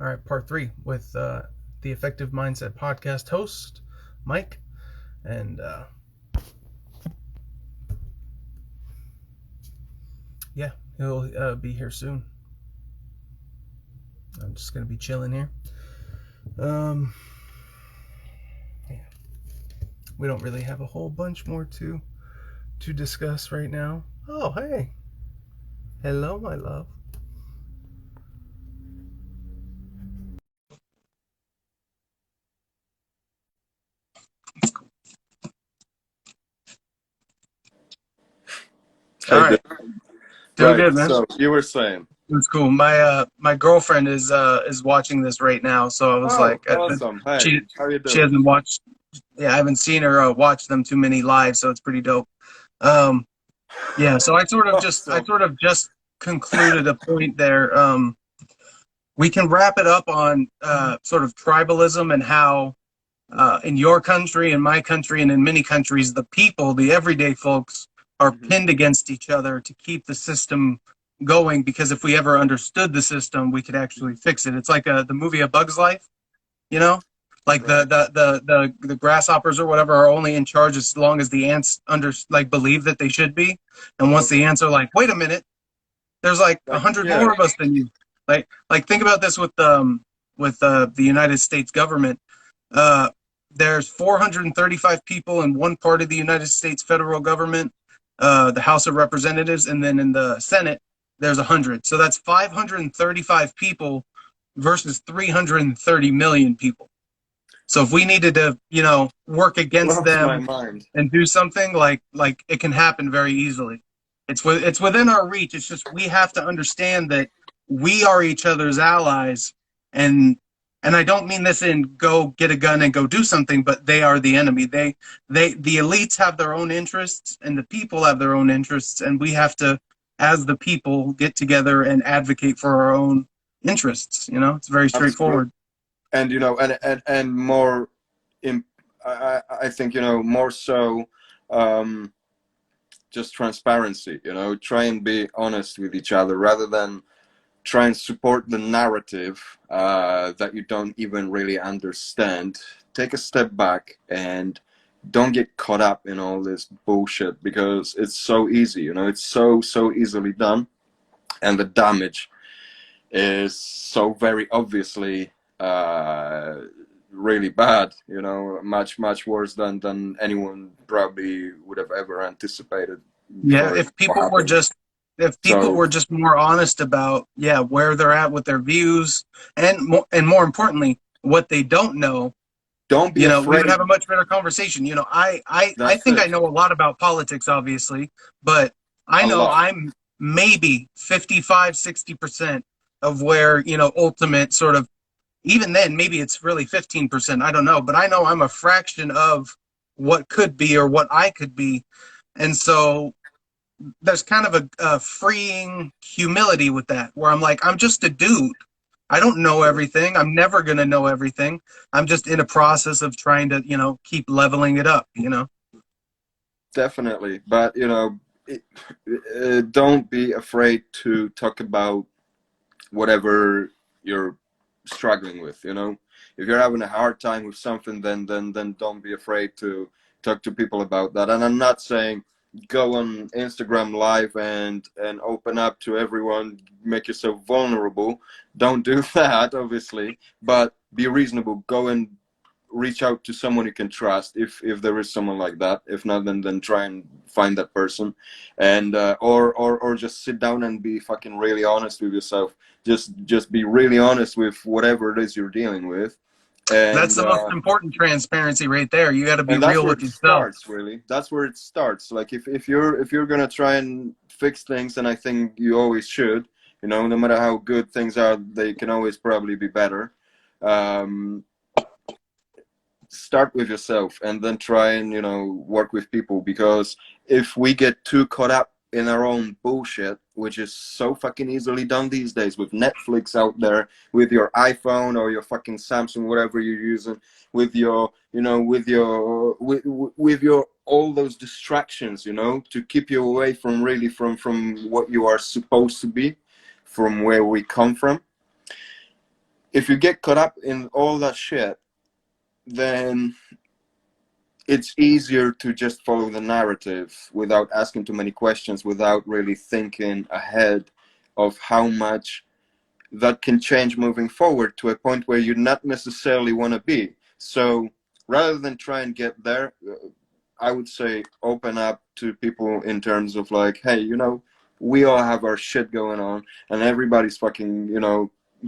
All right, part three with the Effective Mindset podcast host, Mike. And yeah, he'll be here soon. I'm just going to be chilling here. Yeah. We don't really have a whole bunch more to discuss right now. Oh, hey. Hello, my love. All All right, right. doing Right. good, man. So you were saying. It's cool. My girlfriend is watching this right now, so I was Oh, like, awesome. Hey, she how you she doing? hasn't watched. Yeah, I haven't seen her watch them too many live, so it's pretty dope. Um, yeah, so I Awesome. sort of just concluded a point there. We can wrap it up on sort of tribalism and how in your country, in my country, and in many countries, the people, the everyday folks, are Hmm. pinned against each other to keep the system going. Because if we ever understood the system, we could actually fix it. It's like the movie A Bug's Life, you know, like Right. the grasshoppers or whatever are only in charge as long as the ants believe that they should be, and once the Okay. ants are like, wait a minute, there's like a Like, hundred yeah. more of us than you. Like think about this with the United States government. Uh, there's 435 people in one part of the United States federal government, the House of Representatives, and then in the Senate, there's 100. So that's 535 people versus 330 million people. So if we needed to, work against Blows my them mind. and do something like it can happen very easily. It's within our reach. It's just we have to understand that we are each other's allies, and and I don't mean this in go get a gun and go do something, but they are the enemy. The elites have their own interests, and the people have their own interests, and we have to, as the people, get together and advocate for our own interests. It's very Absolutely. straightforward. And and more in I think more so um just transparency, try and be honest with each other rather than try and support the narrative that you don't even really understand. Take a step back and don't get caught up in all this bullshit because it's so easy, it's so easily done, and the damage is so very obviously really bad, much worse than anyone probably would have ever anticipated Yeah, before it happened. if people So were just more honest about where they're at with their views and more importantly what they don't know, don't be we would afraid. have a much better conversation. I That's think I it. know a lot about politics, obviously, but I A know lot. I'm maybe 55-60% of where, ultimate sort of, even then maybe it's really 15%, I don't know, but I know I'm a fraction of what could be or what I could be. And so there's kind of a freeing humility with that, where I'm like, I'm just a dude. I don't know everything. I'm never going to know everything. I'm just in a process of trying to, keep leveling it up. Definitely, but it, don't be afraid to talk about whatever you're struggling with. If you're having a hard time with something, then don't be afraid to talk to people about that. And I'm not saying go on Instagram live and open up to everyone, make yourself vulnerable. Don't do that, obviously, but be reasonable. Go and reach out to someone you can trust, if there is someone like that. If not, then try and find that person, and or just sit down and be fucking really honest with yourself. Just be really honest with whatever it is you're dealing with, That's and the most important transparency right there. You got to be and that's real where with it yourself. starts. Really, that's where it starts. Like if you're gonna try and fix things, and I think you always should, no matter how good things are, they can always probably be better. um Start with yourself and then try and work with people, because if we get too caught up in our own bullshit, which is so fucking easily done these days with Netflix out there, with your iPhone or your fucking Samsung, whatever you're using, with your with your all those distractions, to keep you away from really from what you are supposed to be, from where we come from. if you get caught up in all that shit, then it's easier to just follow the narrative without asking too many questions, without really thinking ahead of how much that can change moving forward to a point where you not necessarily want to be. So rather than try and get there, I would say open up to people in terms of like, hey, we all have our shit going on, and everybody's fucking,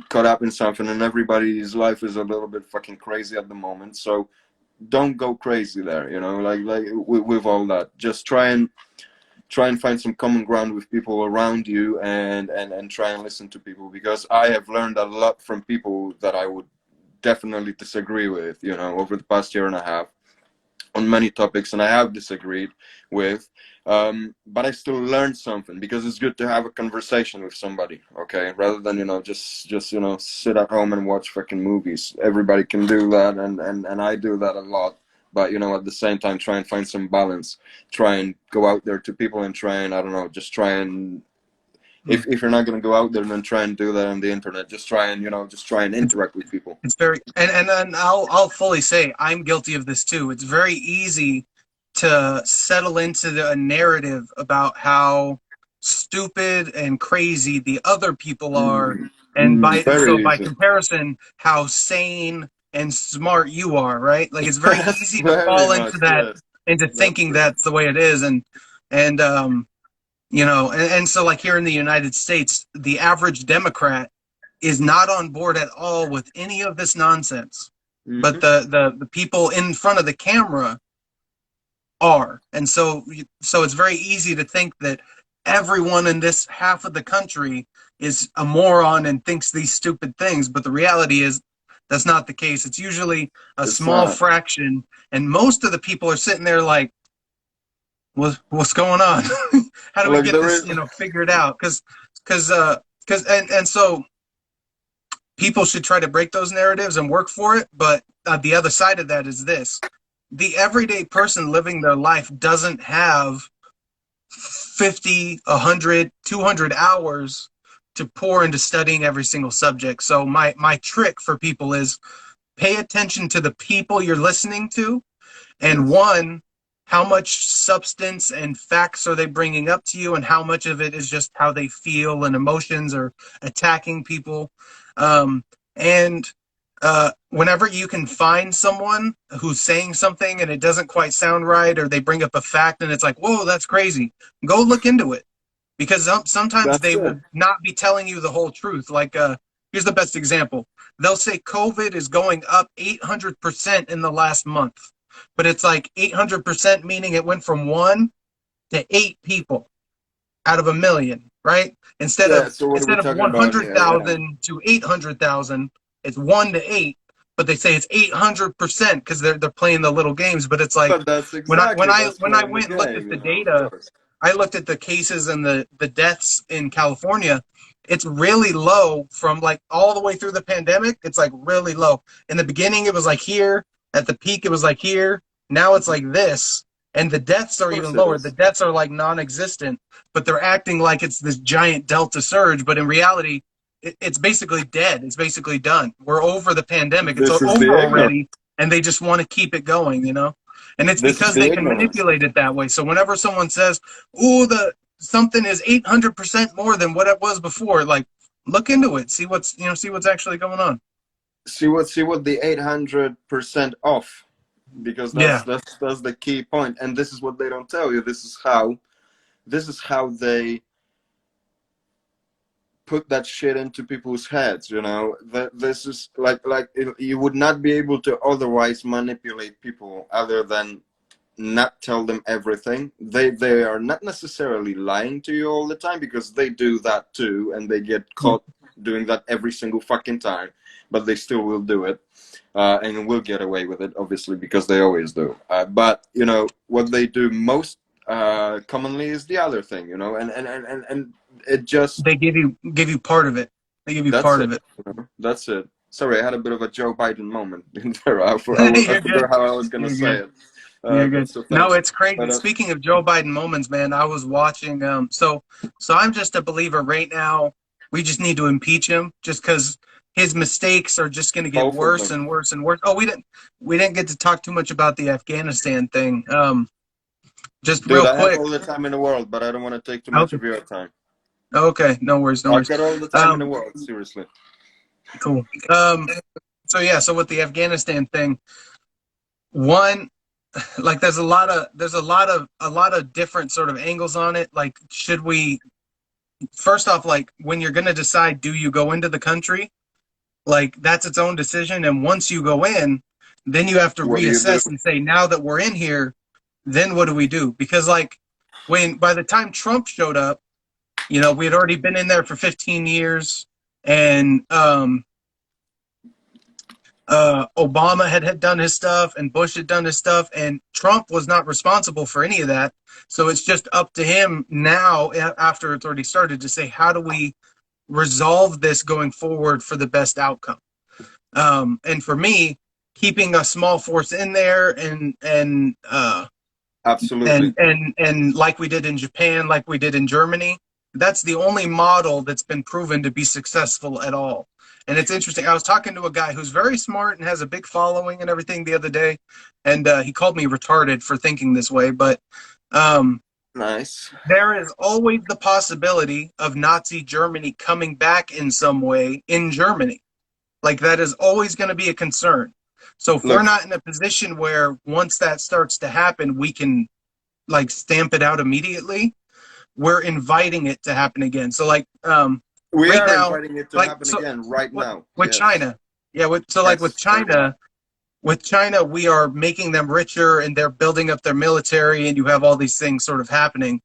caught up in something, and everybody's life is a little bit fucking crazy at the moment. So don't go crazy there, like with all that. Just try and find some common ground with people around you, and try and listen to people, because I have learned a lot from people that I would definitely disagree with, over the past year and a half on many topics, and I have disagreed with, but I still learned something, because it's good to have a conversation with somebody, okay, rather than just sit at home and watch fucking movies. Everybody can do that, and I do that a lot, but at the same time, try and find some balance, try and go out there to people, and try and, I don't know, just try and, if you're not going to go out there, then try and do that on the internet. Just try and interact with people. It's very, and then I'll fully say I'm guilty of this too. It's very easy to settle into a narrative about how stupid and crazy the other people are, and Very by easy. comparison, how sane and smart you are, right? Like it's very Yes, easy to very fall much, into that, yes. into That's thinking it. that's the way it is, and and so like here in the United States, the average Democrat is not on board at all with any of this nonsense. But Mm-hmm. the people in front of the camera are. And so it's very easy to think that everyone in this half of the country is a moron and thinks these stupid things, but the reality is that's not the case. It's usually a It's small not. fraction, and most of the people are sitting there like, what's going on? How do we Like get there this, is. figured out? Because and so people should try to break those narratives and work for it. But the other side of that is this: the everyday person living their life doesn't have 50, 100, 200 hours to pour into studying every single subject. So my trick for people is pay attention to the people you're listening to, and Yes. one, how much substance and facts are they bringing up to you, and how much of it is just how they feel and emotions or attacking people. And whenever you can find someone who's saying something and it doesn't quite sound right, or they bring up a fact and it's like, whoa, that's crazy, go look into it, because sometimes That's they it. will not be telling you the whole truth. Like, here's the best example. They'll say COVID is going up 800% in the last month, but it's like 800%, meaning it went from 1 to 8 people out of a million, right? Instead Yeah. of So what are we instead of talking about here? Yeah. 100,000 to 800,000, it's 1 to 8. But they say it's 800% because they're playing the little games. But it's like But that's when I when exactly I that's when I playing the went and looked at game. the Of data, course. I looked at the cases and the deaths in California. It's really low from like all the way through the pandemic. It's like really low. In the beginning, it was like here. At the peak, it was like here. Now it's like this. And the deaths Of are course even it lower. The is. deaths are like non-existent, but they're acting like it's this giant delta surge. But in reality, it's basically dead. It's basically done. We're over the pandemic. It's This is over the ignorance. already, and they just want to keep it going. And it's This is because the they can ignorance. manipulate it that way. So whenever someone says, "Oh, the something is 800% more than what it was before," like look into it, see what's actually going on. See what the 800% off, because that's Yeah, that's the key point, and this is what they don't tell you. This is how they put that shit into people's heads. That this is like you would not be able to otherwise manipulate people other than not tell them everything. They are not necessarily lying to you all the time, because they do that too, and they get caught doing that every single fucking time, but they still will do it, and will get away with it, obviously, because they always do. But what they do most commonly is the other thing, and it just they give you part of it. They give you that's part it. of it. That's it. Sorry, I had a bit of a Joe Biden moment in there. I You're good. forgot how I was gonna You're say good. it. You're But good. so No, thanks. it's crazy. But Speaking of Joe Biden moments, man, I was watching. So I'm just a believer right now. we just need to impeach him just because his mistakes are just going to get Both of worse them. and worse and worse. Oh, we didn't get to talk too much about the Afghanistan thing. Just Dude, real I have quick. all the time in the world, but I don't want to take too much Okay. of your time. Okay. No worries. No I've worries. got all the time in the Um, world, seriously. cool. So yeah. So with the Afghanistan thing, one, like there's a lot of different sort of angles on it. Like, should we first off, like when you're going to decide, do you go into the country? Like that's its own decision. And once you go in, then you have to What do you do? reassess and say, now that we're in here, then what do we do? Because like when by the time Trump showed up, we had already been in there for 15 years, and Obama had done his stuff, and Bush had done his stuff, and Trump was not responsible for any of that. So it's just up to him now, after it's already started, to say, how do we resolve this going forward for the best outcome? And for me, keeping a small force in there Absolutely. and like we did in Japan, like we did in Germany, that's the only model that's been proven to be successful at all. And it's interesting. I was talking to a guy who's very smart and has a big following and everything the other day, and he called me retarded for thinking this way. But um, Nice. there is always the possibility of Nazi Germany coming back in some way in Germany. Like that is always going to be a concern. So if we're Look, not in a position where once that starts to happen, we can like stamp it out immediately, we're inviting it to happen again. So like we right are now, inviting it to like happen so again right what now. with Yes. China, yeah. So like Yes, pretty much. With China, we are making them richer and they're building up their military, and you have all these things sort of happening.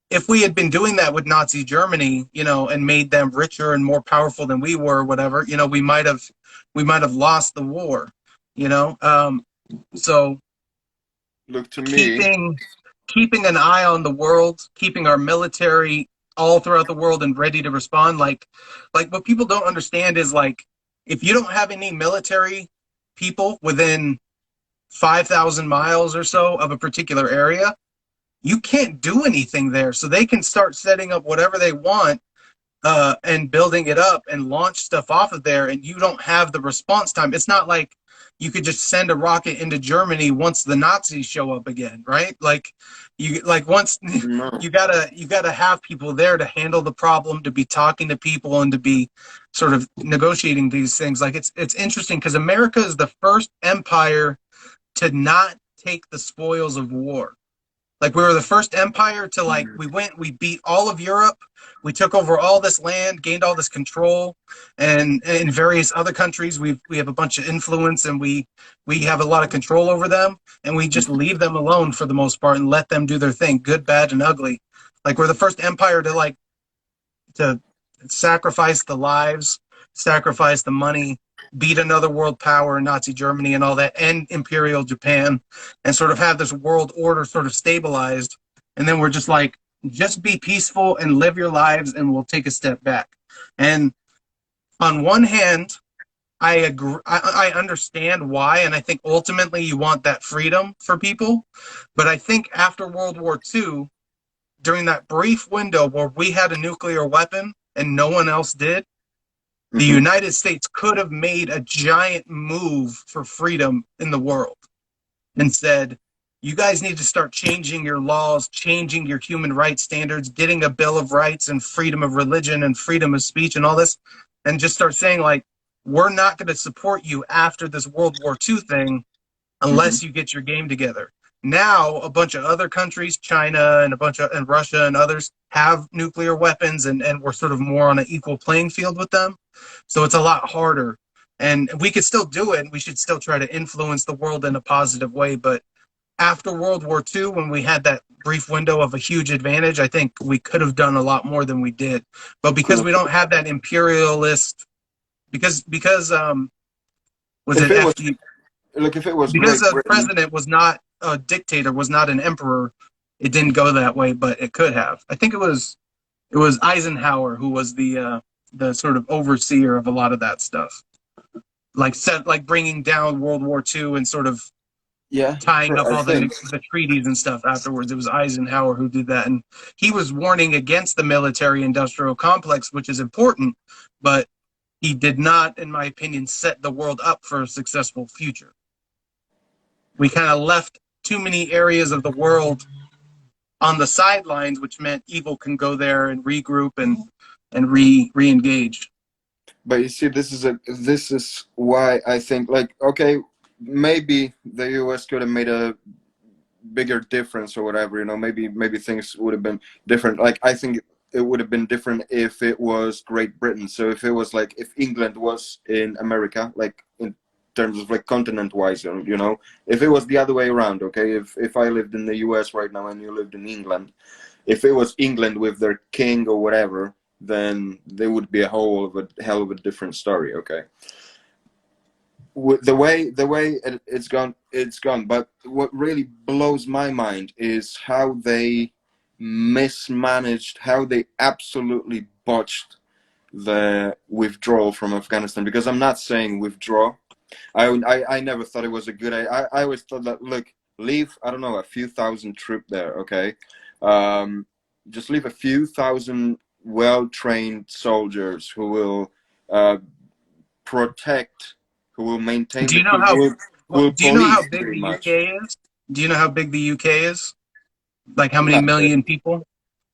If we had been doing that with Nazi Germany, and made them richer and more powerful than we were, whatever, we might have lost the war, you know. So Look to me. keeping keeping an eye on the world, keeping our military all throughout the world and ready to respond. Like what people don't understand is like if you don't have any military people within 5,000 miles or so of a particular area, you can't do anything there. So they can start setting up whatever they want and building it up and launch stuff off of there, and you don't have the response time. It's not like you could just send a rocket into Germany once the Nazis show up again, right? Like once No. you gotta have people there to handle the problem, to be talking to people, and to be sort of negotiating these things. Like it's interesting because America is the first empire to not take the spoils of war. Like we were the first empire to we beat all of Europe, we took over all this land, gained all this control, and in various other countries we have a bunch of influence, and we have a lot of control over them, and we just leave them alone for the most part and let them do their thing, good, bad, and ugly. Like we're the first empire to sacrifice the lives, sacrifice the money, beat another world power, Nazi Germany and all that, and Imperial Japan, and sort of have this world order sort of stabilized. And then we're just like, just be peaceful and live your lives, and we'll take a step back. And on one hand, I agree. I understand why, and I think ultimately you want that freedom for people. But I think after World War II, during that brief window where we had a nuclear weapon and no one else did, the Hmm. United States could have made a giant move for freedom in the world and said, you guys need to start changing your laws, changing your human rights standards, getting a Bill of Rights and freedom of religion and freedom of speech and all this, and just start saying, like, we're not going to support you after this World War II thing Hmm. unless you get your game together. Now, a bunch of other countries, China and and Russia and others, have nuclear weapons, and we're sort of more on an equal playing field with them. So it's a lot harder. And we could still do it, and we should still try to influence the world in a positive way. But after World War II, when we had that brief window of a huge advantage, I think we could have done a lot more than we did. But because Cool. we don't have that imperialist, because was If it it was FD Look, if it was because Great a Britain, president was not a dictator, was not an emperor, it didn't go that way, but it could have. I think it was Eisenhower who was the sort of overseer of a lot of that stuff, like bringing down World War II and sort of Yeah, tying sure. up I all think. the treaties and stuff afterwards. It was Eisenhower who did that, and he was warning against the military-industrial complex, which is important, but he did not, in my opinion, set the world up for a successful future. We kind of left too many areas of the world on the sidelines, which meant evil can go there and regroup and re-engage. But you see, this is why I think, like, okay, maybe the U.S. could have made a bigger difference or whatever. You know, maybe things would have been different. Like, I think it would have been different if it was Great Britain. So if it was like if England was in America, like in terms of like continent wise, you know, if it was the other way around, okay, if I lived in the U.S. right now and you lived in England, if it was England with their king or whatever, then there would be a hell of a different story. Okay, the way it's gone, it's gone. But what really blows my mind is how they mismanaged, how they absolutely botched the withdrawal from Afghanistan. Because I'm not saying withdraw. I never thought it was a good idea. I always thought that, look, leave, I don't know, a few thousand troops there, okay? Um, just leave a few thousand well-trained soldiers who will uh, protect, who will maintain Do the you know peace, how who will do you know how police big pretty the much. UK is? Do you know how big the UK is? Like how many Not million people?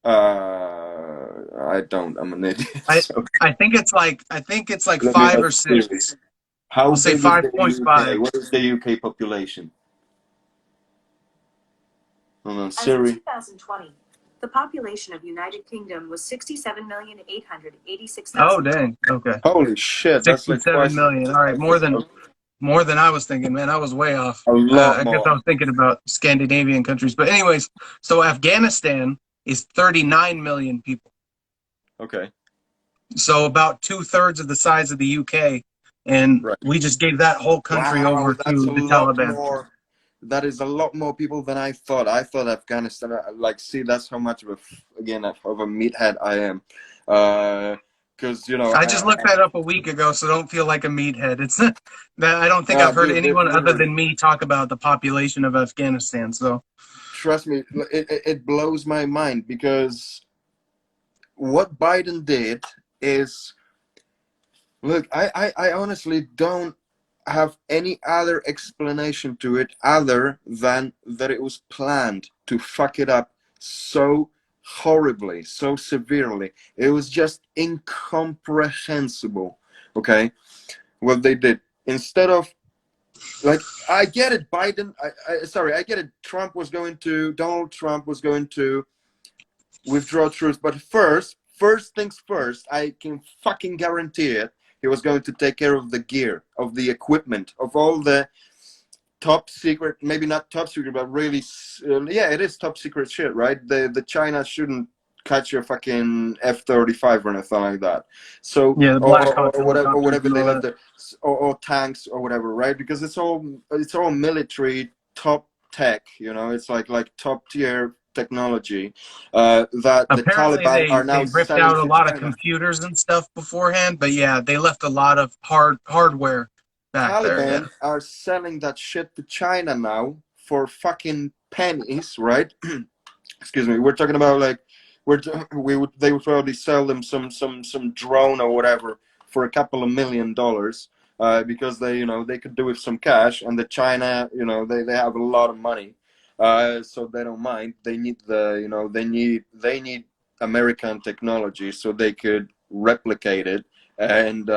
I don't. I'm an idiot. I So I think it's like let me five or ask Siri. six. How We'll say big is the 5.5. UK? What is the UK population? Hold on, Siri. As of 2020, the population of United Kingdom was 67,886,000. Oh dang. Okay. Holy shit, that's like 67 twice as million. much as All I right, more think. than more than I was thinking, man. I was way off. A lot I guess more. I was thinking about Scandinavian countries. But anyways, so Afghanistan is 39 million people. Okay, So about two-thirds of the size of the UK. And right. we just gave that whole country Wow, over that's to a the lot Taliban. more. That is a lot more people than I thought. I thought Afghanistan, like, see, that's how much of again, of a meathead I am. Because, you know, I just looked that up a week ago, so don't feel like a meathead. It's that I don't think I've heard dude, anyone other literally, than me talk about the population of Afghanistan. So trust me, it blows my mind because what Biden did is, look, I honestly don't have any other explanation to it other than that it was planned to fuck it up so horribly, so severely. It was just incomprehensible, okay, what they did. Instead of, like, I get it, Biden, sorry, I get it, Donald Trump was going to withdraw troops. But first things first, I can fucking guarantee it. He was going to take care of the gear, of the equipment, of all the top secret, maybe not top secret, but really, yeah, it is top secret shit, right? The China shouldn't catch your fucking F-35 or anything like that. So, yeah, the Black Hawk or helicopters whatever and they all left that. there, or tanks or whatever, right? Because it's all military top tech, you know. It's like top tier technology that the Apparently, Taliban are they now ripped selling out a to lot of China. computers and stuff beforehand, but yeah, they left a lot of hardware back there. Yeah, Taliban are selling that shit to China now for fucking pennies, right? Excuse me. We're talking about, like, they would probably sell them some drone or whatever for a couple of $1 million, because they could do with some cash, and the China, they have a lot of money, so they don't mind. They need they need American technology so they could replicate it and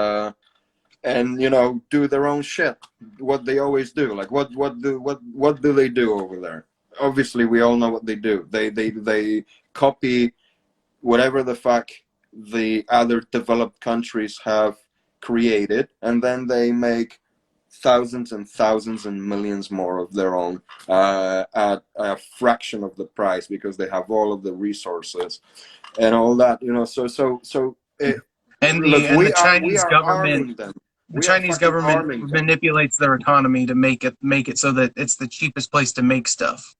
do their own shit, what they always do. Like, what do they do over there? Obviously we all know what they do. They copy whatever the fuck the other developed countries have created, and then they make thousands and thousands and millions more of their own, at a fraction of the price, because they have all of the resources and all that. and Look, and we the Chinese are government arming them. the We are Chinese fucking government arming them. manipulates their economy to make it so that it's the cheapest place to make stuff.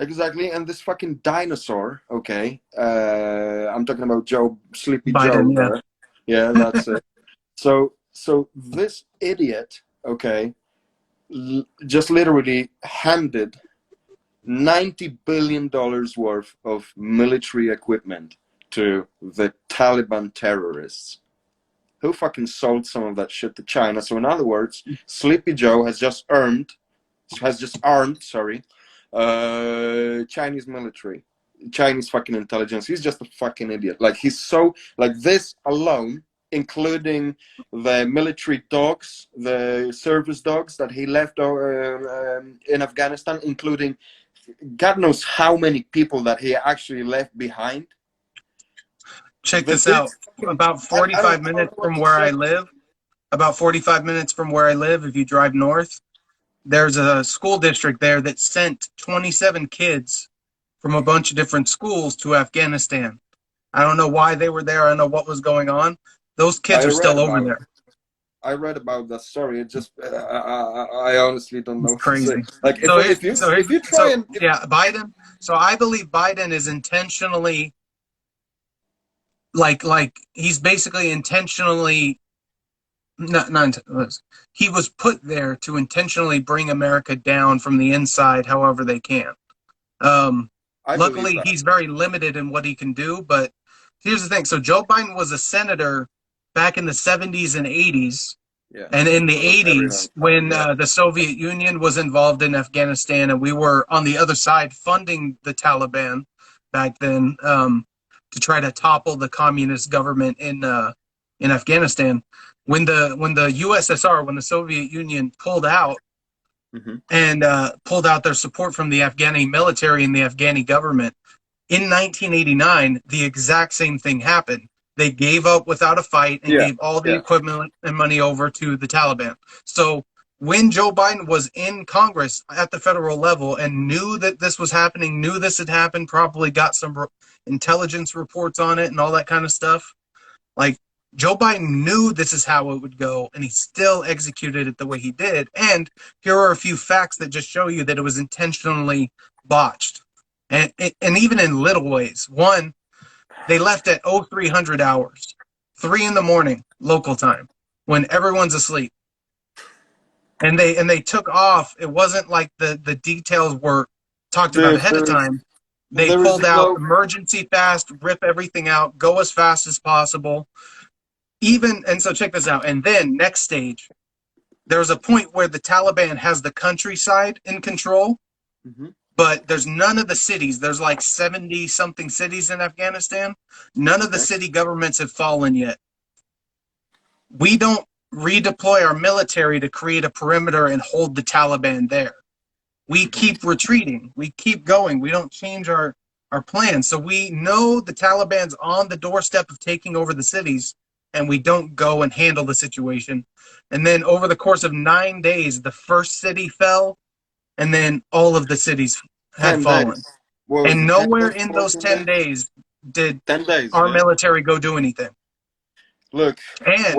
Exactly. And this fucking dinosaur, okay, I'm talking about Sleepy Joe Biden, yeah. there. Yeah, that's it. So this idiot, okay, just literally handed $90 billion worth of military equipment to the Taliban terrorists, who fucking sold some of that shit to China. So in other words, Sleepy Joe has just armed, Chinese military, Chinese fucking intelligence. He's just a fucking idiot. Like, he's so, like, this alone, including the military dogs, the service dogs that he left in Afghanistan, including God knows how many people that he actually left behind. Check this out. About 45 minutes from where I live, if you drive north, there's a school district there that sent 27 kids from a bunch of different schools to Afghanistan. I don't know why they were there. I don't know what was going on. Those kids are still over there. I read about that story. It just, I honestly don't know. It's crazy. Like, if you try and Biden. So I believe Biden is intentionally, like he's basically intentionally, he was put there to intentionally bring America down from the inside, however they can. Luckily, he's very limited in what he can do. But here's the thing: so Joe Biden was a senator back in the 70s and 80s. Yeah. And in the 80s, when the Soviet Union was involved in Afghanistan, and we were on the other side funding the Taliban back then to try to topple the communist government in Afghanistan. When the USSR, when the Soviet Union pulled out and pulled out their support from the Afghani military and the Afghani government, in 1989, the exact same thing happened. They gave up without a fight and gave all the equipment and money over to the Taliban. So when Joe Biden was in Congress at the federal level and knew that this was happening, knew this had happened, probably got some intelligence reports on it and all that kind of stuff, like, Joe Biden knew this is how it would go, and he still executed it the way he did. And here are a few facts that just show you that it was intentionally botched. And even in little ways. One, they left at 0300 hours, 3 a.m, local time, when everyone's asleep. And they took off. It wasn't like the details were talked about ahead of time. They pulled out emergency fast, rip everything out, go as fast as possible. And so check this out. And then next stage, there's a point where the Taliban has the countryside in control, but there's none of the cities. There's like 70 something cities in Afghanistan. None of the city governments have fallen yet. We don't redeploy our military to create a perimeter and hold the Taliban there. We keep retreating. We keep going. We don't change our plan. So we know the Taliban's on the doorstep of taking over the cities, and we don't go and handle the situation. And then over the course of 9 days, the first city fell, and then all of the cities had fallen. And nowhere in those 10 days did our military go do anything. Look. And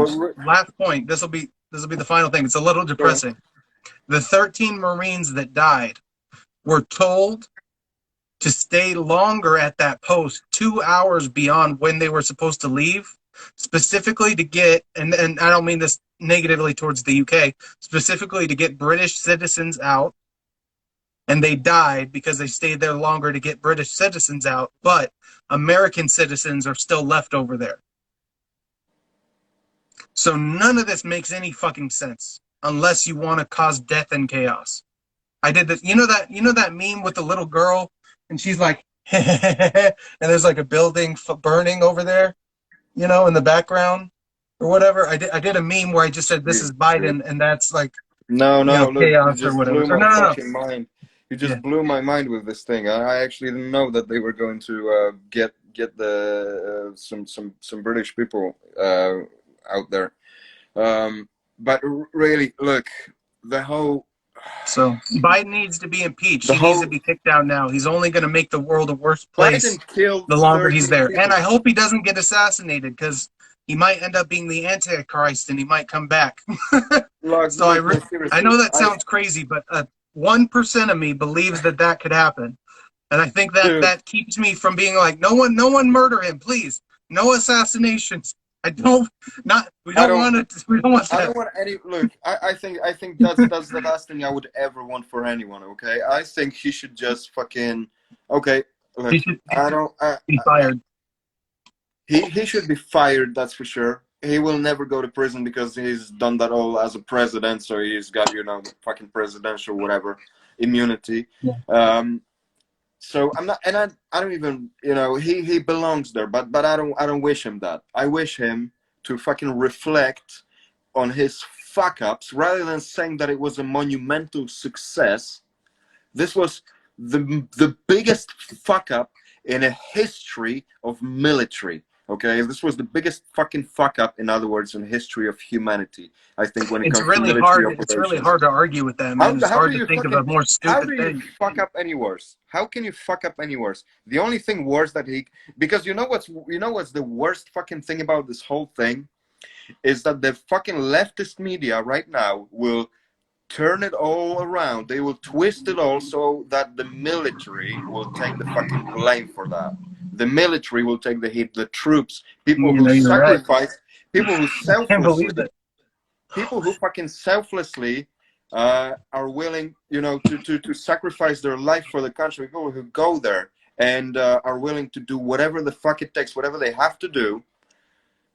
last point, this will be the final thing. It's a little depressing. The 13 Marines that died were told to stay longer at that post 2 hours beyond when they were supposed to leave, specifically to get, and I don't mean this negatively towards the UK, specifically to get British citizens out. And they died because they stayed there longer to get British citizens out, but American citizens are still left over there. So none of this makes any fucking sense unless you want to cause death and chaos. I did this. You know that meme with the little girl, and she's like, and there's like a building burning over there, in the background or whatever. I did a meme where I just said this is Biden, and that's like chaos or whatever. Mind. You just blew my mind with this thing. I actually didn't know that they were going to get some British people out there. But really, look, the whole. So Biden needs to be impeached. He needs to be kicked out now. He's only going to make the world a worse place the longer he's there. People. And I hope he doesn't get assassinated, because he might end up being the Antichrist and he might come back. So I know that sounds crazy, but 1% of me believes that could happen. And I think that keeps me from being like, no one murder him, please. No assassinations. I don't not. We I don't don't. want to. We don't want I that. don't want any look. I think that's the last thing I would ever want for anyone. Okay, I think he should just fucking. Okay, look. He should I don't. be fired. He should be fired. That's for sure. He will never go to prison because he's done that all as a president. So he's got the fucking presidential whatever immunity. Yeah. So I'm not, and I don't even he belongs there. But I don't wish him that. I wish him to fucking reflect on his fuck ups rather than saying that it was a monumental success. This was the biggest fuck up in a history of military. Okay, this was the biggest fucking fuck up, in other words, in history of humanity. I think when it It's comes to really military hard. It's really operations. hard to argue with that, man. It's How hard do to you think of fucking a more how stupid do you thing. fuck up any worse? How can you fuck up any worse? The only thing worse that because what's the worst fucking thing about this whole thing is that the fucking leftist media right now will turn it all around. They will twist it all so that the military will take the fucking blame for that. The military will take the hit. The troops, people You who know, you're right. sacrifice, people who I can't believe selflessly, that. people who fucking selflessly are willing, to sacrifice their life for the country. People who go there and are willing to do whatever the fuck it takes, whatever they have to do.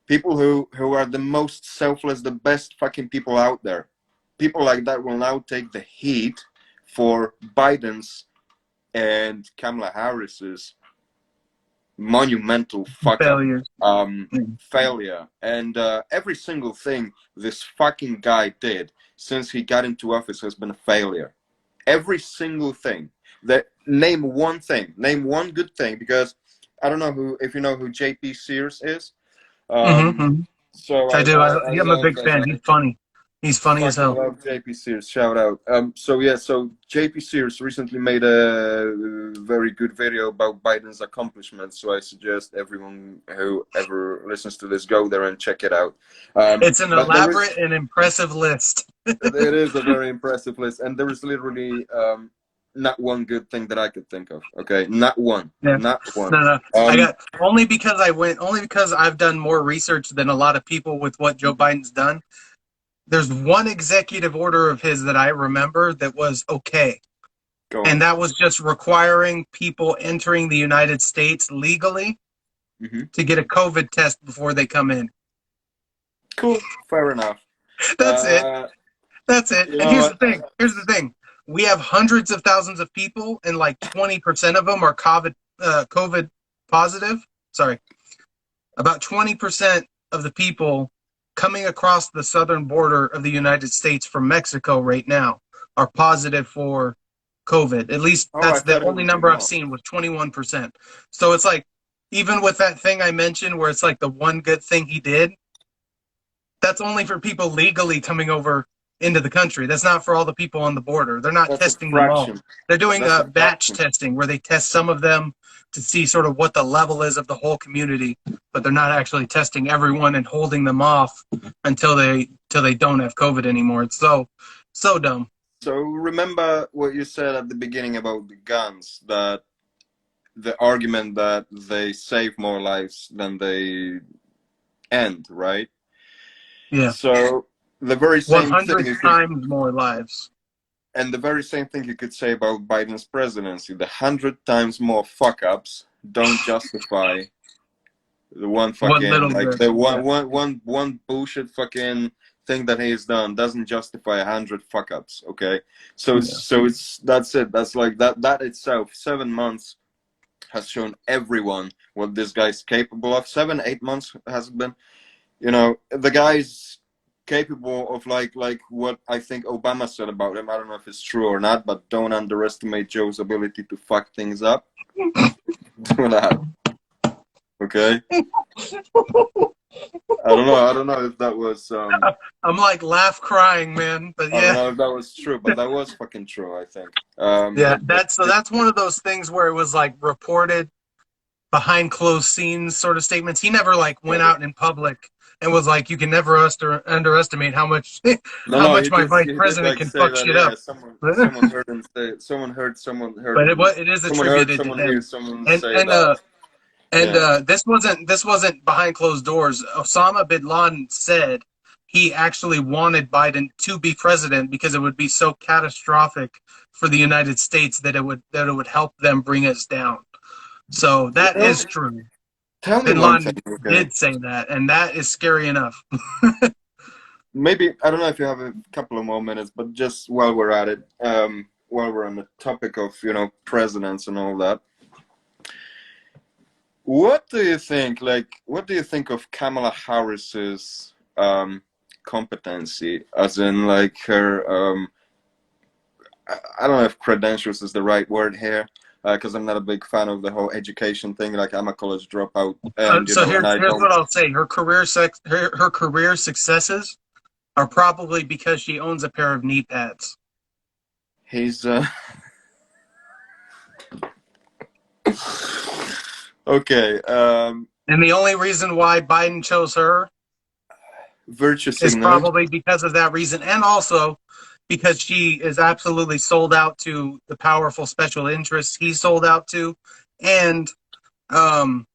People who are the most selfless, the best fucking people out there. People like that will now take the heat for Biden's and Kamala Harris's monumental fuck up, Failures. failure. And every single thing this fucking guy did since he got into office has been a failure. Every single thing. Name one thing. Name one good thing, because I don't know if you know who JP Sears is. So I do. I I'm a love big fan. He's funny. He's funny as fucking hell. love JP Sears. Shout out. So JP Sears recently made a very good video about Biden's accomplishments. So I suggest everyone who ever listens to this go there and check it out. It's an But elaborate and impressive list. it is a very impressive list, and there is literally not one good thing that I could think of. Okay, not one. Yeah. Not one. No. I got only because I've done more research than a lot of people with what Joe Biden's done. There's one executive order of his that I remember that was okay. And that was just requiring people entering the United States legally to get a COVID test before they come in. Cool. Fair enough. That's it. That's it. And here's the thing. We have hundreds of thousands of people, and like 20% of them are COVID positive. Sorry. About 20% of the people coming across the southern border of the United States from Mexico right now are positive for COVID. At least that's the only number I've seen, was 21%. So it's like, even with that thing I mentioned where it's like the one good thing he did, that's only for people legally coming over into the country. That's not for all the people on the border. They're not testing them all. They're doing a batch testing where they test some of them to see sort of what the level is of the whole community, but they're not actually testing everyone and holding them off until they don't have COVID anymore. It's so dumb. So remember what you said at the beginning about the guns, that the argument that they save more lives than they end, right? Yeah. So the very same 100 times more lives. And the very same thing you could say about Biden's presidency. The 100 times more fuck-ups don't justify the one fucking one bullshit fucking thing that he's done doesn't justify 100 fuck-ups. Okay, so that's it. That's like that itself. 7 months has shown everyone what this guy's capable of. 7-8 months has been. The guy's capable of like what I think Obama said about him. I don't know if it's true or not, but don't underestimate Joe's ability to fuck things up. Do that. Okay. I don't know if that was I'm like laugh crying, man. But yeah. I don't know if that was true, but that was fucking true, I think. That's one of those things where it was like reported behind closed scenes sort of statements. He never like went out in public and was like, you can never underestimate how much my vice president can fuck shit up. Someone heard him say. Someone heard. But it is attributed to him. Someone say that. And Yeah. this wasn't behind closed doors. Osama bin Laden said he actually wanted Biden to be president because it would be so catastrophic for the United States that it would help them bring us down. So You that know, is true. tell me Bin one thing, Laden okay? did say that, and that is scary enough. Maybe I don't know if you have a couple of more minutes, but just while we're at it, while we're on the topic of presidents and all that, what do you think? Like, what do you think of Kamala Harris's competency, as in like her I don't know if credentials is the right word here, because I'm not a big fan of the whole education thing. Like, I'm a college dropout, and So and I here's don't. what I'll say: her career successes are probably because she owns a pair of knee pads. He's okay. And the only reason why Biden chose her Virtue is signaling. probably because of that reason, and also because she is absolutely sold out to the powerful special interests he's sold out to, and um,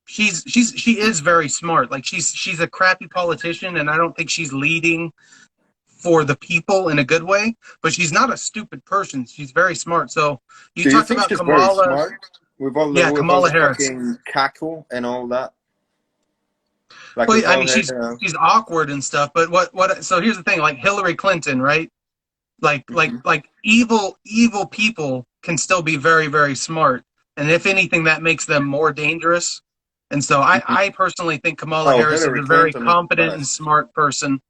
she is very smart. Like she's a crappy politician, and I don't think she's leading for the people in a good way. But she's not a stupid person. She's very smart. So you Do you talked think about she's very Kamala, smart with all the yeah, Kamala Harris. fucking cackle and all that? Like Well, with I all mean, her, she's awkward and stuff. But what? So here's the thing: like Hillary Clinton, right? like like Mhm. like evil people can still be very very smart, and if anything that makes them more dangerous. And so i Mhm. i personally think Kamala Oh, Harris is Hillary a very Clinton is the competent and best. smart person.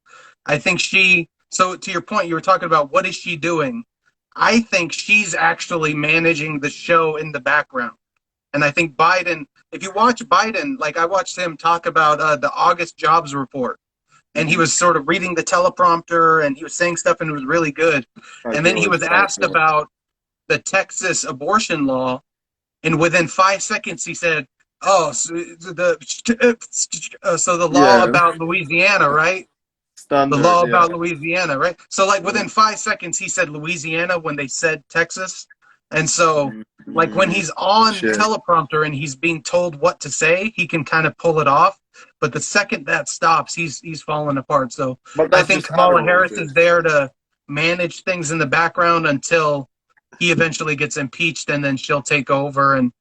I think she So to your point, you were talking about what is she doing. I think she's actually managing the show in the background. And I think Biden, if you watch Biden, like I watched him talk about the August jobs report, and he Hmm. was sort of reading the teleprompter and he was saying stuff and it was really good. Oh, And he then he always was does asked that. about the Texas abortion law, and within 5 seconds he said, "Oh, so the law Yeah, about Louisiana, right? The standard. law Yeah. about Louisiana, right?" So like Yeah. within 5 seconds he said Louisiana when they said Texas. And so like when Mm, he's on shit. teleprompter and he's being told what to say, he can kind of pull it off. But the second that stops, he's falling apart. So But I that's think just how the Kamala world Harris is is. there to manage things in the background until he eventually gets impeached, and then she'll take over. And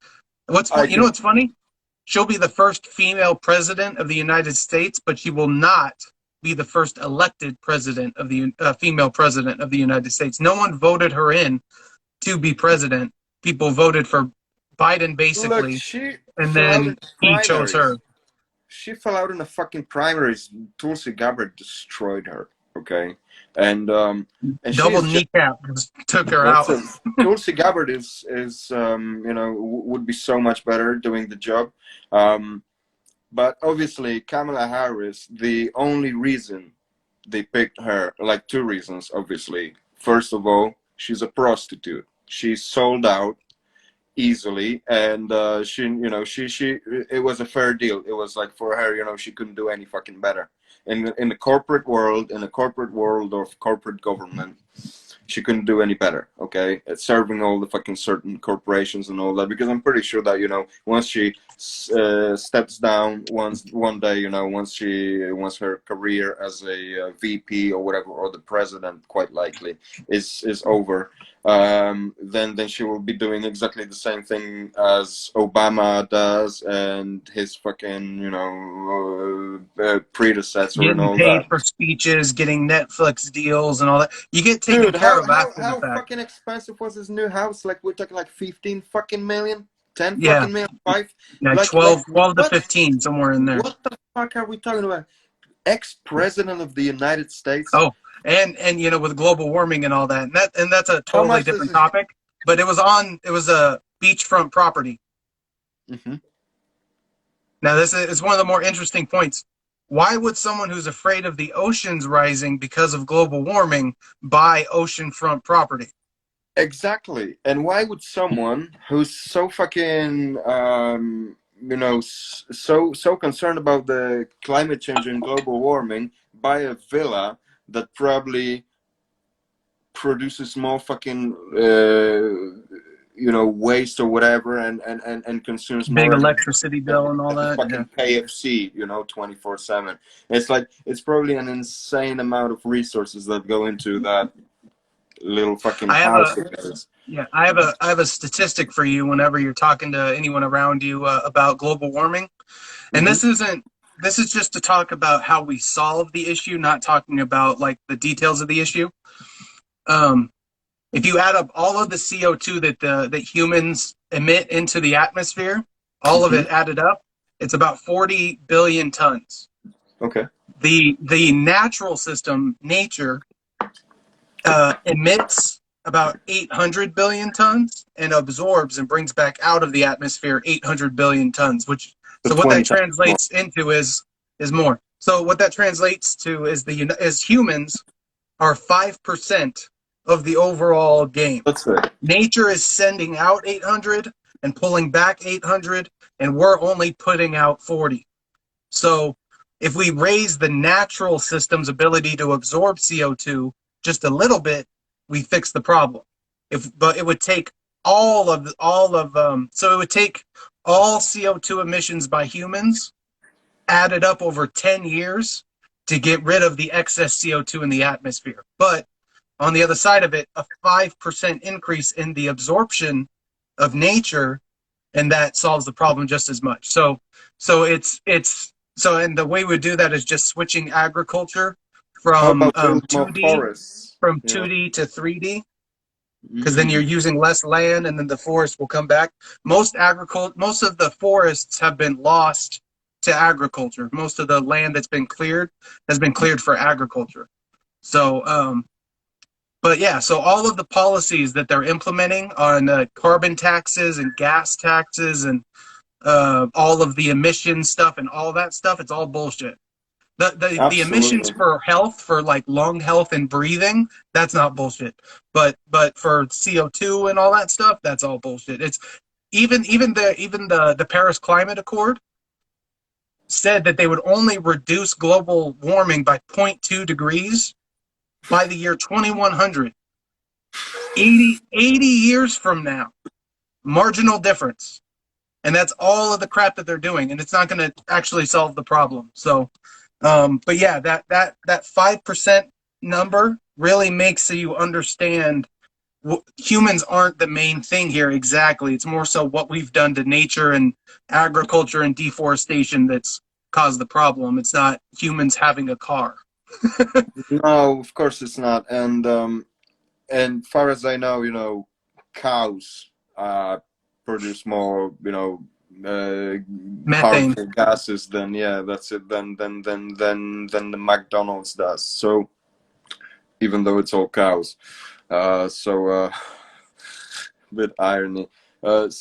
what's I fun, you know can. what's funny? She'll be the first female president of the United States, but she will not be the first elected president of the female president of the United States. No one voted her in to be president. People voted for Biden Look, basically, she and fell out in then the he chose her. primaries. She fell out in the fucking primaries. Tulsi Gabbard destroyed her. Okay, and she Double is just. kneecap just took her That's out. it. Tulsi Gabbard is would be so much better doing the job. Um, but obviously Kamala Harris, the only reason they picked her, like two reasons, obviously. First of all, she's a prostitute. She's sold out easily, and she it was a fair deal. It was like for her, she couldn't do any fucking better. In the corporate world, in the corporate world of corporate government, she couldn't do any better. Okay, it's serving all the fucking certain corporations and all that, because I'm pretty sure that once she steps down, once one day, once her career as a VP or whatever, or the president, quite likely is over, then she will be doing exactly the same thing as Obama does and his fucking predecessor and Getting all paid that. for speeches, getting Netflix deals, and all that. You get taken Dude, care how of how after the how fact. fucking expensive was his new house? Like, we're talking like 15 fucking million, 10 Yeah, fucking million, five. yeah, Like 12 to 15, somewhere in there. what the fuck are we talking about? Ex-president of the United States. Oh, and with global warming and all that, and that's a How totally much does different this? topic. But it was a beachfront property. Mhm. Now this is one of the more interesting points. Why would someone who's afraid of the oceans rising because of global warming buy oceanfront property? Exactly. And why would someone who's so fucking so concerned about the climate change and global warming buy a villa that probably produces more fucking waste or whatever, and consumes Big more energy electricity than bill and all the that. Yeah. fucking KFC, 24/7. It's like, it's probably an insane amount of resources that go into that little fucking I have house a of theirs. Yeah, I have a statistic for you whenever you're talking to anyone around you about global warming. And Hmm. this is just to talk about how we solve the issue, not talking about like the details of the issue. Um, if you add up all of the CO2 that humans emit into the atmosphere, all of Hmm. it added up, it's about 40 billion tons. Okay. The natural system, nature, emits about 800 billion tons and absorbs and brings back out of the atmosphere 800 billion tons, which, So so what that 20 times more. translates into is more. So what that translates to is humans are 5% of the overall game. That's it. Nature is sending out 800 and pulling back 800, and we're only putting out 40. So if we raise the natural system's ability to absorb CO2 just a little bit, we fix the problem. But it would take so it would take all CO2 emissions by humans added up over 10 years to get rid of the excess CO2 in the atmosphere. But on the other side of it, a 5% increase in the absorption of nature, and that solves the problem just as much. And the way we do that is just switching agriculture How from about build more 2D forests? from 2D to 3D, because then you're Mm. using less land, and then the forest will come back. Most of the forests have been lost to agriculture. Most of the land that's been cleared has been cleared for agriculture. So, but yeah, so all of the policies that they're implementing on carbon taxes and gas taxes and all of the emission stuff and all that stuff, it's all bullshit. The emissions Absolutely. for health, for like lung health and breathing, that's not bullshit. But for CO2 and all that stuff, that's all bullshit. It's even the Paris Climate Accord said that they would only reduce global warming by zero point 0.2 degrees by the year 2100. 80 years from now. Marginal difference. And that's all of the crap that they're doing, and it's not going to actually solve the problem. So, but yeah, that 5% number really makes you understand humans aren't the main thing here exactly. It's more so what we've done to nature and agriculture and deforestation that's caused the problem. It's not humans having a car. No, of course it's not. And far as I know, cows produce more, Methane. harmful gases than, yeah, that's it, than the McDonald's does. So even though it's all cows, bit irony. But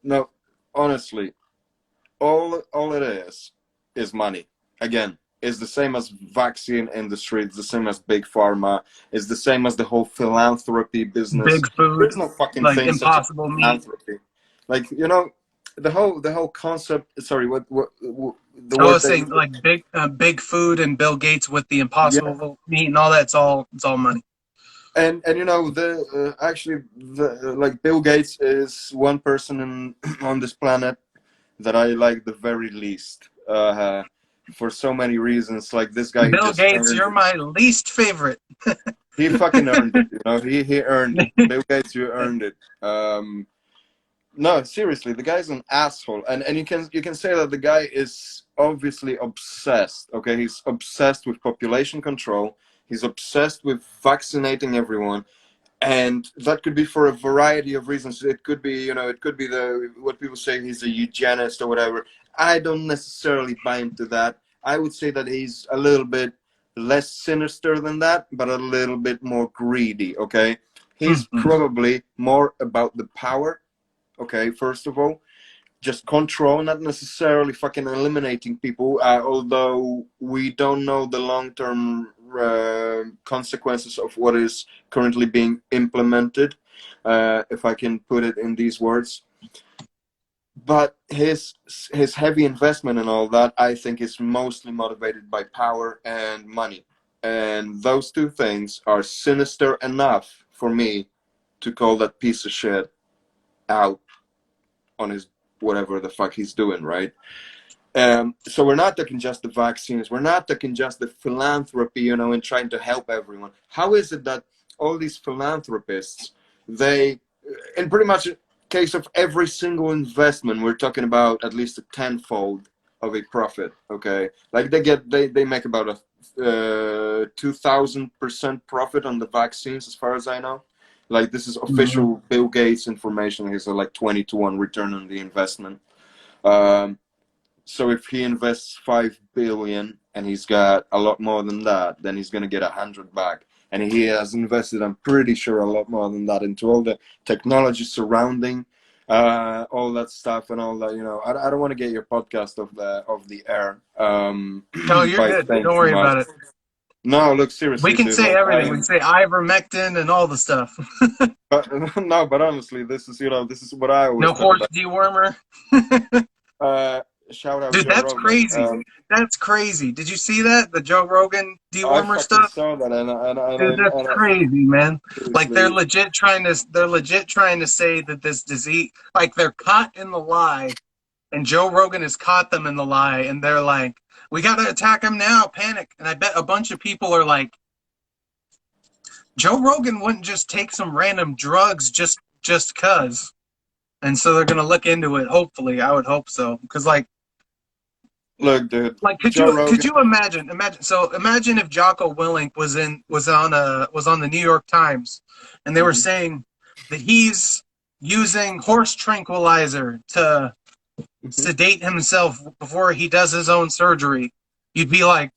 no, honestly, all it is money. Again, it's the same as vaccine industry. It's the same as big pharma. It's the same as the whole philanthropy business. Big food, There's no fucking like thing such as Impossible Meat. philanthropy. Like, the whole concept. Sorry, what the I word was that saying you. like big food and Bill Gates with the Yeah. Impossible Meat and all that. It's all money. And the actually, the like, Bill Gates is one person on this planet that I like the very least, for so many reasons. Like, this guy, he Bill just Gates, earned you're it. my least favorite. He fucking earned it. He earned it. Bill Gates, you earned it. No, seriously, the guy's an asshole, and you can say that the guy is obviously obsessed. Okay, he's obsessed with population control. He's obsessed with vaccinating everyone, and that could be for a variety of reasons. It could be, it could be the what people say, he's a eugenist or whatever. I don't necessarily buy into that. I would say that he's a little bit less sinister than that, but a little bit more greedy. Okay, he's probably more about the power. Okay, first of all, just control, not necessarily fucking eliminating people. Although we don't know the long-term consequences of what is currently being implemented, if I can put it in these words. But his heavy investment and all that, I think, is mostly motivated by power and money, and those two things are sinister enough for me to call that piece of shit out on his whatever the fuck he's doing, right? So we're not talking just the vaccines. We're not talking just the philanthropy, you know, and trying to help everyone. How is it that all these philanthropists, they, in pretty much a case of every single investment, we're talking about at least a tenfold of a profit, okay? Like they make about a 2,000% profit on the vaccines, as far as I know. Like, this is official Bill Gates information. He's like 20-1 return on the investment. So if he invests 5 billion and he's got a lot more than that, then he's going to get 100 back. And he has invested, I'm pretty sure, a lot more than that into all the technology surrounding all that stuff and all that. You know, I don't want to get your podcast off the air. No, you're by good. saying Don't too worry much. about it. No, look, We seriously, can dude. say Like, everything. We can say ivermectin and all the stuff. but no, but honestly, this is, you know, this is what I always No talk horse about. dewormer. Shout out Dude, Joe that's Rogan. crazy. That's crazy. Did you see that? The Joe Rogan I dewormer fucking stuff? saw that, Dude, that's and crazy, man. Like they're seriously, legit trying to say that this disease, like they're caught in the lie, and Joe Rogan has caught them in the lie, and they're like, we gotta attack him now, panic. And I bet a bunch of people are like, Joe Rogan wouldn't just take some random drugs just cuz. And so they're gonna look into it, hopefully. I would hope so. Because look, dude, like Joe could Rogan. you imagine if Jocko Willink was on the New York Times and they were saying that he's using horse tranquilizer to sedate himself before he does his own surgery. You'd be like,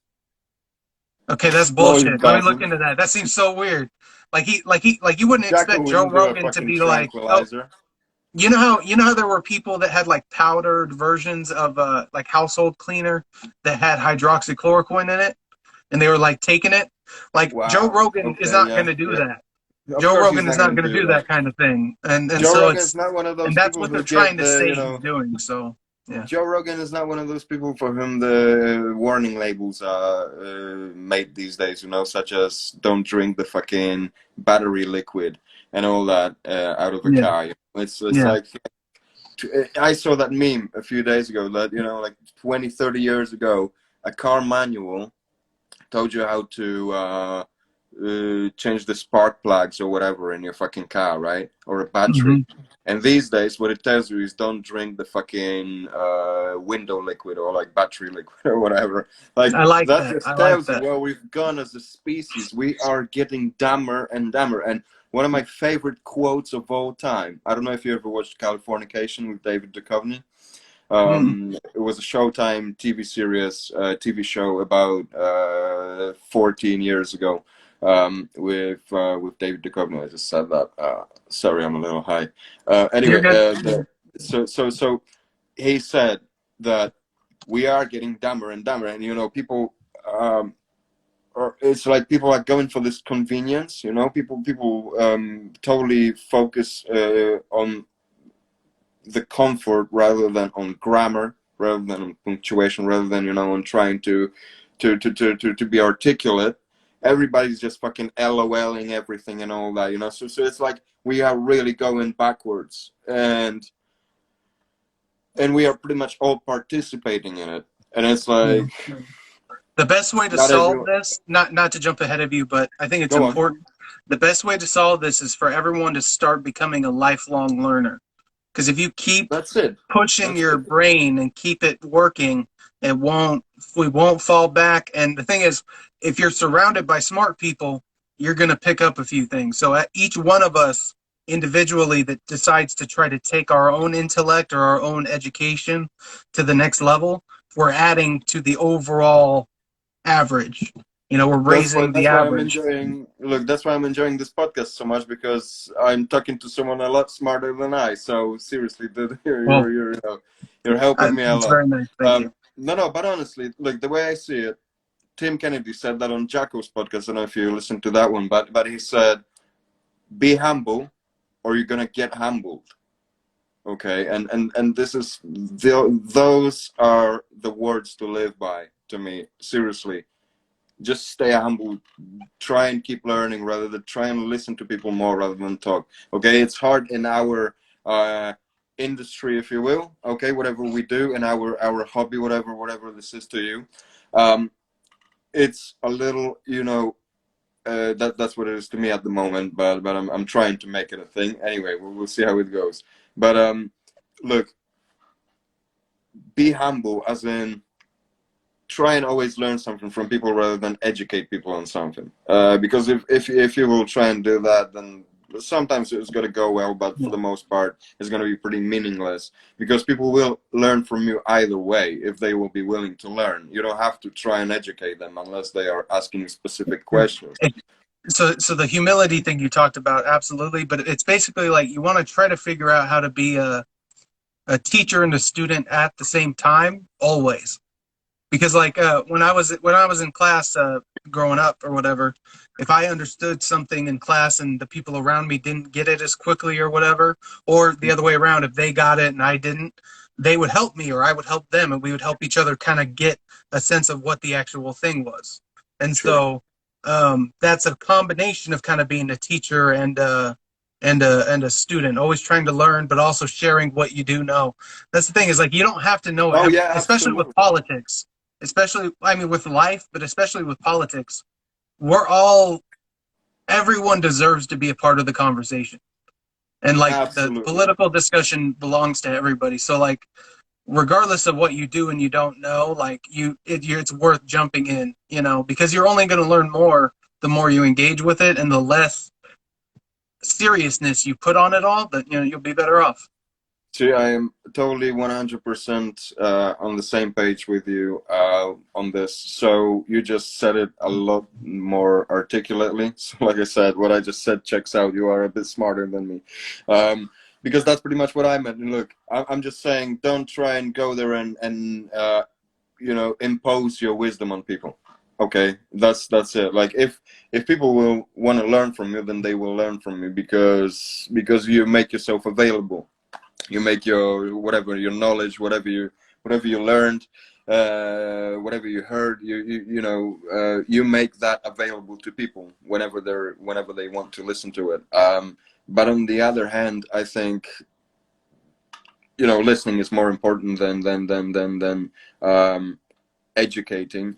okay, that's No, he bullshit. Let me look doesn't. into that. That seems so weird. Like you wouldn't Jacko expect Joe wouldn't do a Rogan to fucking be like, oh, tranquilizer. you know how there were people that had like powdered versions of like household cleaner that had hydroxychloroquine in it, and they were like taking it. Like Joe Wow. Rogan is Okay, not yeah, going to do yeah. that. Of Joe course, he's Rogan not is not gonna going to do do that. that kind of thing, and Joe so Rogan's it's not one of and those that's people what they're who trying get to the, say you he's know. doing. So yeah, Joe Rogan is not one of those people for whom the warning labels are made these days, you know, such as don't drink the fucking battery liquid and all that out of a yeah, car. It's yeah. like, I saw that meme a few days ago that, you know, like 20-30 years ago, a car manual told you how to change the spark plugs or whatever in your fucking car, right? Or a battery. Hmm. And these days, what it tells you is don't drink the fucking window liquid or like battery liquid or whatever. Like, I like that that. I just like tells you that. where we've gone as a species. We are getting dumber and dumber. And one of my favorite quotes of all time, I don't know if you ever watched Californication with David Duchovny. Mm. It was a Showtime TV series, TV show about 14 years ago with David Duchovny. I just said that. Sorry, I'm a little high. You're Anyway, good. so he said that we are getting dumber and dumber, and you know, people. Or it's like people are going for this convenience, you know. People totally focus on the comfort rather than on grammar, rather than on punctuation, rather than, you know, on trying to be articulate. Everybody's just fucking LOLing everything and all that, you know. So it's like we are really going backwards, and we are pretty much all participating in it. And it's like, The best way to not solve everyone. this, not to jump ahead of you, but I think it's Go on. important. The best way to solve this is for everyone to start becoming a lifelong learner. Because if you keep That's it. pushing That's your it. brain and keep it working, we won't fall back. And the thing is, if you're surrounded by smart people, you're going to pick up a few things. So at each one of us individually that decides to try to take our own intellect or our own education to the next level, we're adding to the overall average. You know, we're raising the That's why I'm average. enjoying. Look, that's why I'm enjoying this podcast so much, because I'm talking to someone a lot smarter than I. So seriously, dude, Well, you know, you're helping me a it's lot. very nice. Thank you. No, but honestly, look, the way I see it, Tim Kennedy said that on Jacko's podcast. I don't know if you listened to that one, but he said, "Be humble, or you're gonna get humbled." Okay, and this is those are the words to live by to me. Seriously, just stay humble, try and keep learning rather than try and listen to people more rather than talk. Okay, it's hard in our industry, if you will. Okay, whatever we do in our hobby, whatever this is to you, it's a little, you know, that's what it is to me at the moment. But I'm trying to make it a thing. Anyway, we'll see how it goes. But look, be humble, as in try and always learn something from people rather than educate people on something. Because if you will try and do that, then sometimes it's going to go well, but for the most part, it's going to be pretty meaningless, because people will learn from you either way if they will be willing to learn. You don't have to try and educate them unless they are asking specific questions. So the humility thing you talked about, absolutely, but it's basically like you want to try to figure out how to be a teacher and a student at the same time, always. Because like when I was in class growing up or whatever, if I understood something in class and the people around me didn't get it as quickly or whatever, or the other way around, if they got it and I didn't, they would help me or I would help them, and we would help each other kind of get a sense of what the actual thing was. And Sure. so that's a combination of kind of being a teacher and a student, always trying to learn, but also sharing what you do know. That's the thing, is like you don't have to know Oh every, yeah, especially with absolutely. politics, especially, I mean, with life, but especially with politics. We're all, everyone deserves to be a part of the conversation. And like the Absolutely. political discussion belongs to everybody. So like, regardless of what you do and you don't know, like it's worth jumping in, you know, because you're only going to learn more the more you engage with it, and the less seriousness you put on it all, that, you know, you'll be better off. See, I am totally 100% on the same page with you on this. So you just said it a lot more articulately. So, like I said, what I just said checks out. You are a bit smarter than me, because that's pretty much what I meant. And look, I'm just saying, don't try and go there and you know, impose your wisdom on people. Okay, that's it. Like if people will want to learn from you, then they will learn from you, because you make yourself available. You make your whatever, your knowledge, whatever you learned, whatever you heard, you know, you make that available to people whenever they want to listen to it. But on the other hand, I think, you know, listening is more important than educating.